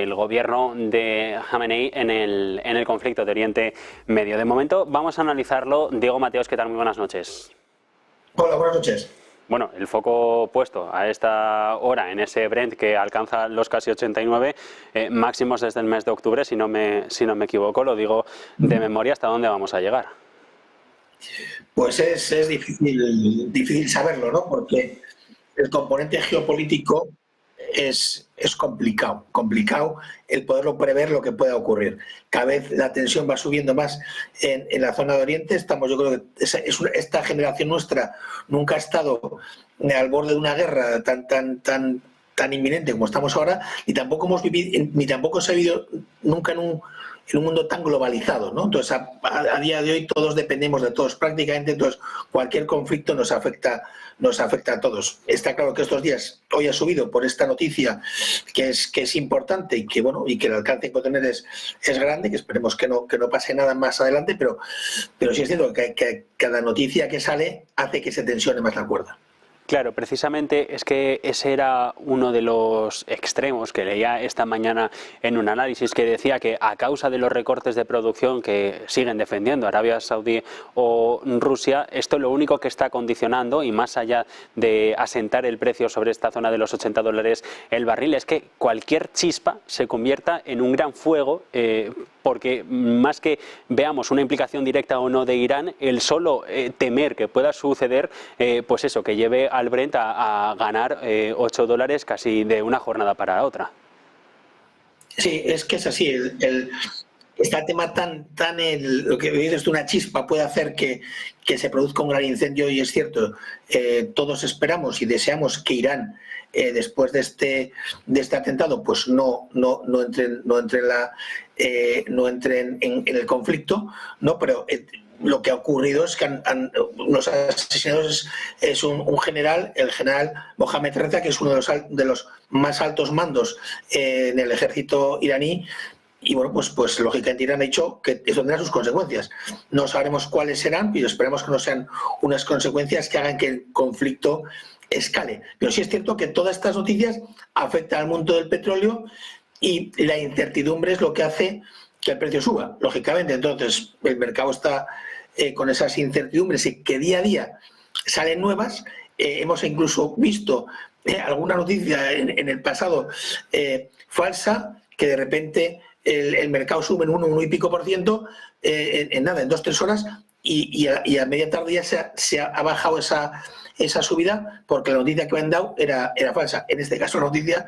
del gobierno de Jamenei en el conflicto de Oriente Medio. De momento vamos a analizarlo. Diego Mateos, ¿qué tal? Muy buenas noches. Hola, buenas noches. Bueno, el foco puesto a esta hora en ese Brent que alcanza los casi 89 máximos desde el mes de octubre, si no me equivoco, lo digo de memoria. ¿Hasta dónde vamos a llegar? Pues es difícil saberlo, ¿no? Porque el componente geopolítico es complicado el poderlo prever lo que pueda ocurrir. Cada vez la tensión va subiendo más en la zona de Oriente. Yo creo que esta generación nuestra nunca ha estado al borde de una guerra tan inminente como estamos ahora, ni tampoco se ha vivido nunca en un mundo tan globalizado, ¿no? Entonces, a día de hoy todos dependemos de todos prácticamente, entonces cualquier conflicto nos afecta a todos. Está claro que estos días, hoy ha subido por esta noticia que es importante y que el alcance que puede tener es grande, que esperemos que no pase nada más adelante, pero sí es cierto que cada noticia que sale hace que se tensione más la cuerda. Claro, precisamente es que ese era uno de los extremos que leía esta mañana en un análisis que decía que a causa de los recortes de producción que siguen defendiendo Arabia Saudí o Rusia, esto lo único que está condicionando, y más allá de asentar el precio sobre esta zona de los $80 el barril, es que cualquier chispa se convierta en un gran fuego, porque más que veamos una implicación directa o no de Irán, el solo temer que pueda suceder, pues eso, que lleve al Brent a ganar $8 casi de una jornada para otra. Sí, es que es así. Este tema lo que dices tú, una chispa puede hacer que se produzca un gran incendio, y es cierto, todos esperamos y deseamos que Irán, después de este atentado, pues no entren en el conflicto, ¿no? Pero lo que ha ocurrido es que los asesinados es un general, el general Mohammad Reza, que es uno de los más altos mandos en el ejército iraní. Y bueno, pues lógicamente Irán ha dicho que eso tendrá sus consecuencias. No sabremos cuáles serán, pero esperemos que no sean unas consecuencias que hagan que el conflicto escale. Pero sí es cierto que todas estas noticias afectan al mundo del petróleo, y la incertidumbre es lo que hace que el precio suba, lógicamente. Entonces el mercado está con esas incertidumbres, y que día a día salen nuevas. Hemos incluso visto alguna noticia en el pasado falsa, que de repente el mercado sube en 1 y pico %, en 2-3 horas, y a media tarde ya se ha bajado esa subida porque la noticia que me han dado era falsa. En este caso la noticia,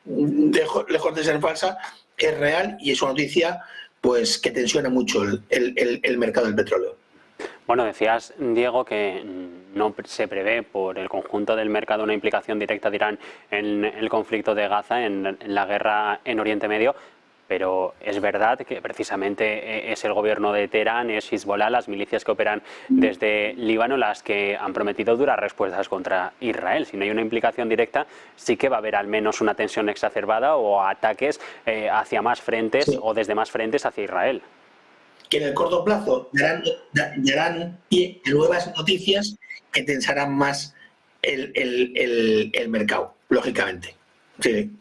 lejos de ser falsa, es real, y es una noticia pues que tensiona mucho el mercado del petróleo. Bueno, decías, Diego, que no se prevé por el conjunto del mercado una implicación directa de Irán en el conflicto de Gaza, en la guerra en Oriente Medio, pero es verdad que precisamente es el gobierno de Teherán, es Hezbollah, las milicias que operan desde Líbano, las que han prometido duras respuestas contra Israel. Si no hay una implicación directa, sí que va a haber al menos una tensión exacerbada o ataques hacia más frentes, sí, o desde más frentes hacia Israel. Que en el corto plazo darán pie a nuevas noticias que tensarán más el mercado, lógicamente. Sí.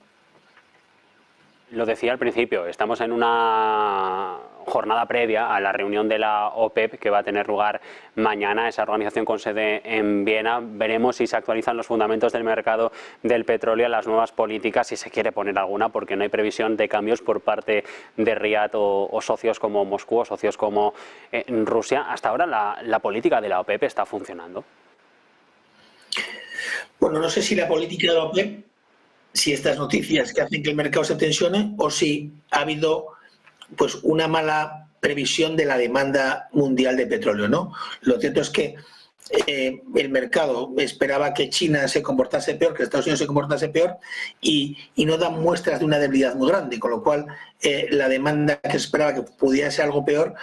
Lo decía al principio, estamos en una jornada previa a la reunión de la OPEP que va a tener lugar mañana, esa organización con sede en Viena. Veremos si se actualizan los fundamentos del mercado del petróleo, las nuevas políticas, si se quiere poner alguna, porque no hay previsión de cambios por parte de Riad o socios como Moscú o socios como Rusia. Hasta ahora la política de la OPEP está funcionando. Bueno, no sé si la política de la OPEP, si estas noticias que hacen que el mercado se tensione, o si ha habido pues una mala previsión de la demanda mundial de petróleo, ¿no? Lo cierto es que el mercado esperaba que China se comportase peor, que Estados Unidos se comportase peor, y no dan muestras de una debilidad muy grande, con lo cual la demanda que se esperaba que pudiera ser algo peor,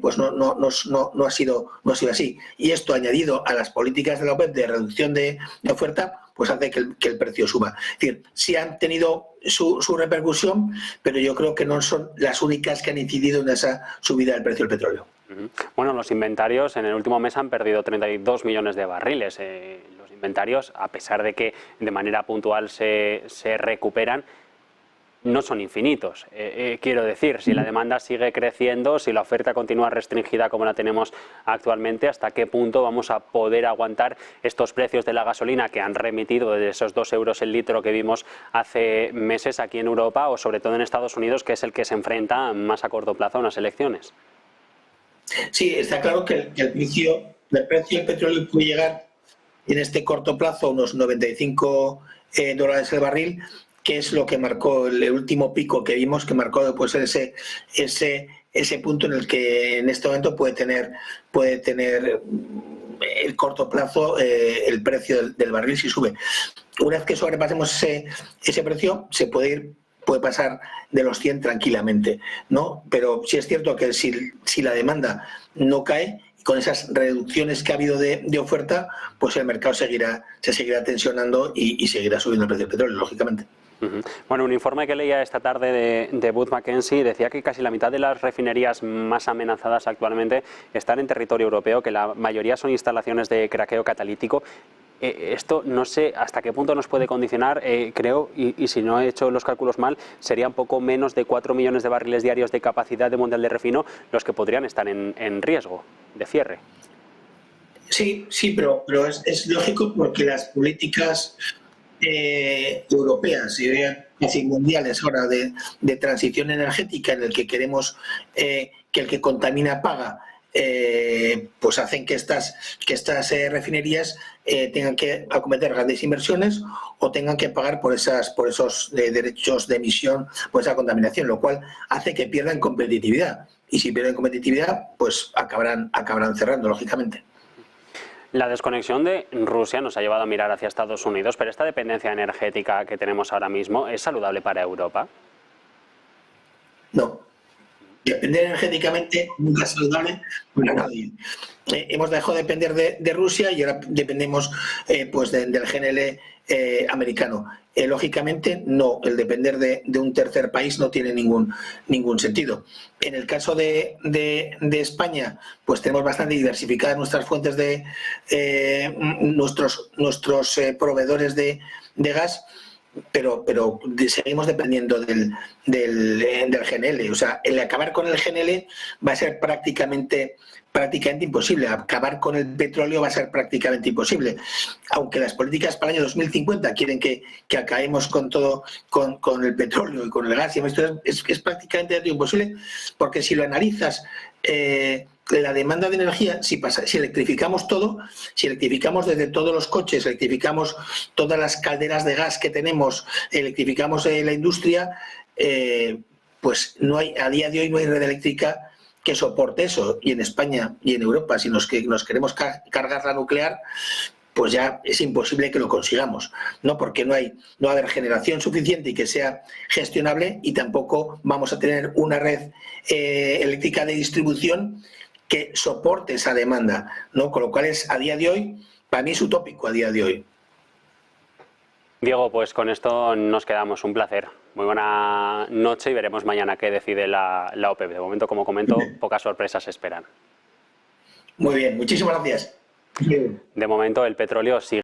pues no ha sido así. Y esto, añadido a las políticas de la OPEP de reducción de oferta, pues hace que el precio suba. Es decir, sí han tenido su repercusión, pero yo creo que no son las únicas que han incidido en esa subida del precio del petróleo. Bueno, los inventarios en el último mes han perdido 32 millones de barriles. Los inventarios, a pesar de que de manera puntual se recuperan, no son infinitos. Quiero decir, si la demanda sigue creciendo, si la oferta continúa restringida como la tenemos actualmente, ¿hasta qué punto vamos a poder aguantar estos precios de la gasolina que han remitido de esos 2 euros el litro que vimos hace meses aquí en Europa o sobre todo en Estados Unidos, que es el que se enfrenta más a corto plazo a unas elecciones? Sí, está claro que el precio del petróleo puede llegar en este corto plazo a unos 95 dólares el barril, que es lo que marcó el último pico que vimos, que marcó pues ese punto en el que en este momento puede tener el corto plazo el precio del barril si sube. Una vez que sobrepasemos ese precio, puede pasar de los 100 tranquilamente, ¿no? Pero sí es cierto que si la demanda no cae, con esas reducciones que ha habido de oferta, pues el mercado se seguirá tensionando y seguirá subiendo el precio del petróleo, lógicamente. Bueno, un informe que leía esta tarde de Wood Mackenzie decía que casi la mitad de las refinerías más amenazadas actualmente están en territorio europeo, que la mayoría son instalaciones de craqueo catalítico. Esto no sé hasta qué punto nos puede condicionar, creo, y si no he hecho los cálculos mal, serían poco menos de 4 millones de barriles diarios de capacidad de Mundial de Refino los que podrían estar en riesgo de cierre. Sí, pero es lógico porque las políticas europeas y casi mundiales ahora de transición energética en el que queremos que el que contamina paga, pues hacen que estas refinerías tengan que acometer grandes inversiones o tengan que pagar por esos derechos de emisión, por esa contaminación, lo cual hace que pierdan competitividad. Y si pierden competitividad, pues acabarán cerrando, lógicamente. La desconexión de Rusia nos ha llevado a mirar hacia Estados Unidos, pero esta dependencia energética que tenemos ahora mismo, ¿es saludable para Europa? No. Depender energéticamente nunca es saludable para nadie. Hemos dejado de depender de Rusia y ahora dependemos pues del GNL americano. Lógicamente, no, el depender de un tercer país no tiene ningún sentido. En el caso de España, pues tenemos bastante diversificadas nuestras fuentes de nuestros proveedores de gas, pero seguimos dependiendo del GNL. O sea, el acabar con el GNL va a ser prácticamente imposible. Acabar con el petróleo va a ser prácticamente imposible. Aunque las políticas para el año 2050 quieren que acabemos con todo, con el petróleo y con el gas, y esto es prácticamente imposible, porque si lo analizas, la demanda de energía, si electrificamos todo, si electrificamos desde todos los coches, electrificamos todas las calderas de gas que tenemos, electrificamos la industria, pues a día de hoy no hay red eléctrica que soporte eso. Y en España y en Europa, si nos queremos cargar la nuclear, pues ya es imposible que lo consigamos, ¿no? Porque no va a haber generación suficiente y que sea gestionable, y tampoco vamos a tener una red eléctrica de distribución que soporte esa demanda, ¿no? Con lo cual a día de hoy, para mí es utópico a día de hoy. Diego, pues con esto nos quedamos. Un placer. Muy buena noche y veremos mañana qué decide la OPEP. De momento, como comento, pocas sorpresas se esperan. Muy bien, muchísimas gracias. De momento, el petróleo sigue